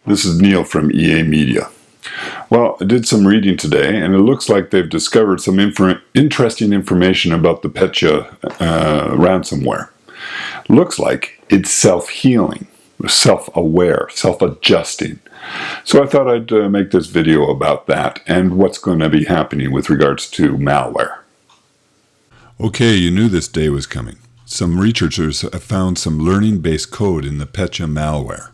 This is Neil from EA Media. Well, I did some reading today, and it looks like they've discovered some interesting information about the Petya ransomware. Looks like it's self-healing, self-aware, self-adjusting. So I thought I'd make this video about that and what's going to be happening with regards to malware. Okay, you knew this day was coming. Some researchers have found some learning-based code in the Pecha malware.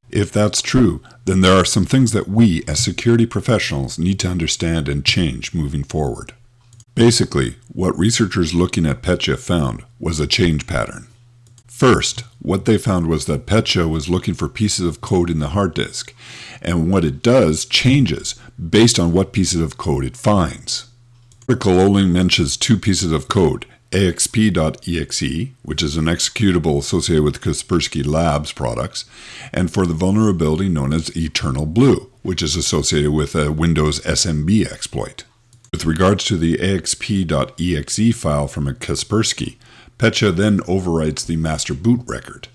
If that's true, then there are some things that we, as security professionals, need to understand and change moving forward. Basically, what researchers looking at Petya found was a change pattern. First, what they found was that Pecha was looking for pieces of code in the hard disk, and what it does changes based on what pieces of code it finds. The article only mentions two pieces of code, axp.exe, which is an executable associated with Kaspersky Labs products, and for the vulnerability known as Eternal Blue, which is associated with a Windows SMB exploit. With regards to the axp.exe file from a Kaspersky, Pecha then overwrites the master boot record.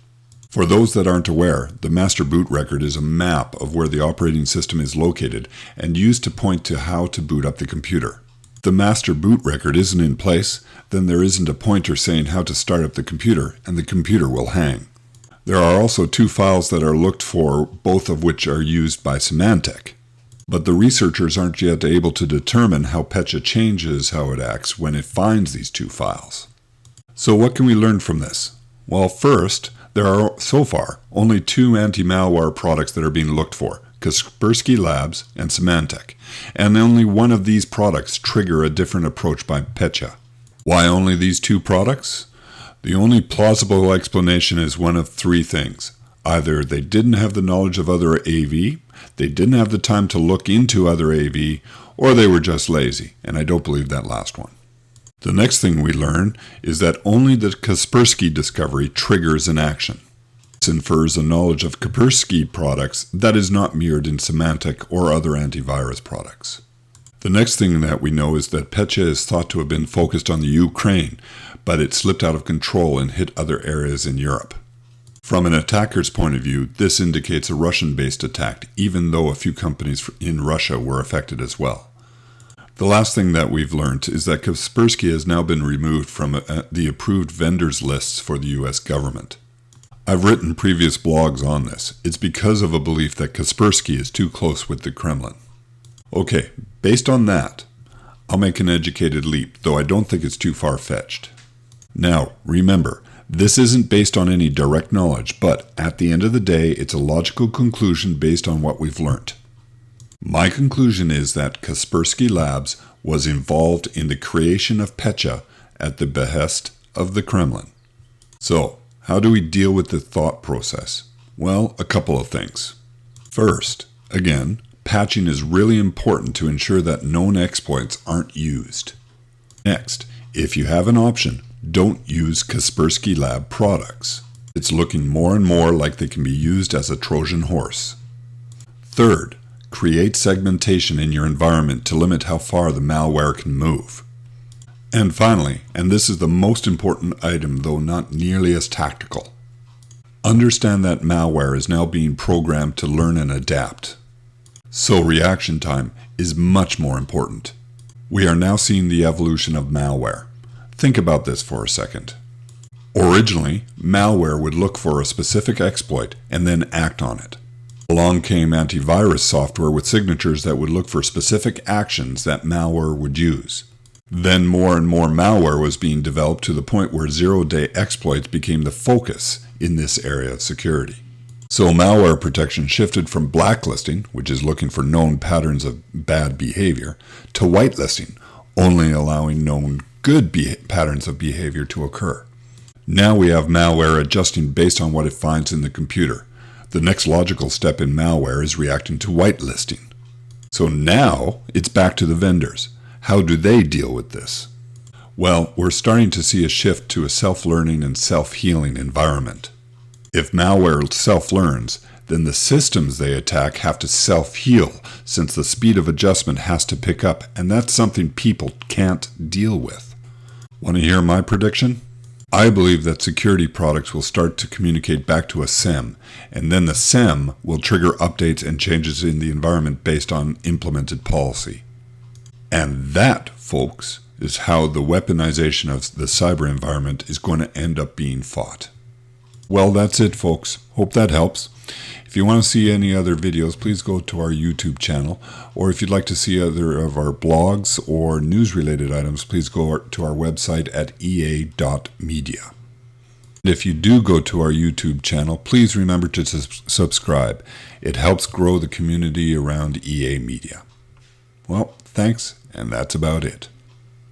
For those that aren't aware, the master boot record is a map of where the operating system is located and used to point to how to boot up the computer. If the master boot record isn't in place, then there isn't a pointer saying how to start up the computer, and the computer will hang. There are also two files that are looked for, both of which are used by Symantec. But the researchers aren't yet able to determine how Pecha changes how it acts when it finds these two files. So what can we learn from this? Well, first, there are so far only two anti-malware products that are being looked for, Kaspersky Labs and Symantec, and only one of these products trigger a different approach by Pecha. Why only these two products? The only plausible explanation is one of three things. Either they didn't have the knowledge of other AV, they didn't have the time to look into other AV, or they were just lazy, and I don't believe that last one. The next thing we learn is that only the Kaspersky discovery triggers an action. This infers a knowledge of Kaspersky products that is not mirrored in Symantec or other antivirus products. The next thing that we know is that Pecha is thought to have been focused on the Ukraine, but it slipped out of control and hit other areas in Europe. From an attacker's point of view, this indicates a Russian-based attack, even though a few companies in Russia were affected as well. The last thing that we've learned is that Kaspersky has now been removed from the approved vendors lists for the US government. I've written previous blogs on this. It's because of a belief that Kaspersky is too close with the Kremlin. Okay, based on that, I'll make an educated leap, though I don't think it's too far-fetched. Now, remember, this isn't based on any direct knowledge, but at the end of the day, it's a logical conclusion based on what we've learned. My conclusion is that Kaspersky Labs was involved in the creation of Pecha at the behest of the Kremlin. So, how do we deal with the thought process? Well, a couple of things. First, again, patching is really important to ensure that known exploits aren't used. Next, if you have an option, don't use Kaspersky Lab products. It's looking more and more like they can be used as a Trojan horse. Third, create segmentation in your environment to limit how far the malware can move. And finally, and this is the most important item, though not nearly as tactical, understand that malware is now being programmed to learn and adapt. So reaction time is much more important. We are now seeing the evolution of malware. Think about this for a second. Originally, malware would look for a specific exploit and then act on it. Along came antivirus software with signatures that would look for specific actions that malware would use. Then more and more malware was being developed to the point where zero-day exploits became the focus in this area of security. So malware protection shifted from blacklisting, which is looking for known patterns of bad behavior, to whitelisting, only allowing known good patterns of behavior to occur. Now we have malware adjusting based on what it finds in the computer. The next logical step in malware is reacting to whitelisting. So now it's back to the vendors. How do they deal with this? Well, we're starting to see a shift to a self-learning and self-healing environment. If malware self-learns, then the systems they attack have to self-heal, since the speed of adjustment has to pick up, and that's something people can't deal with. Want to hear my prediction? I believe that security products will start to communicate back to a SIEM, and then the SIEM will trigger updates and changes in the environment based on implemented policy. And that, folks, is how the weaponization of the cyber environment is going to end up being fought. Well, that's it, folks. Hope that helps. If you want to see any other videos, please go to our YouTube channel. Or if you'd like to see other of our blogs or news-related items, please go to our website at ea.media. And if you do go to our YouTube channel, please remember to subscribe. It helps grow the community around EA Media. Well, thanks, and that's about it.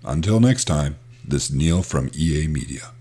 Until next time, this is Neil from EA Media.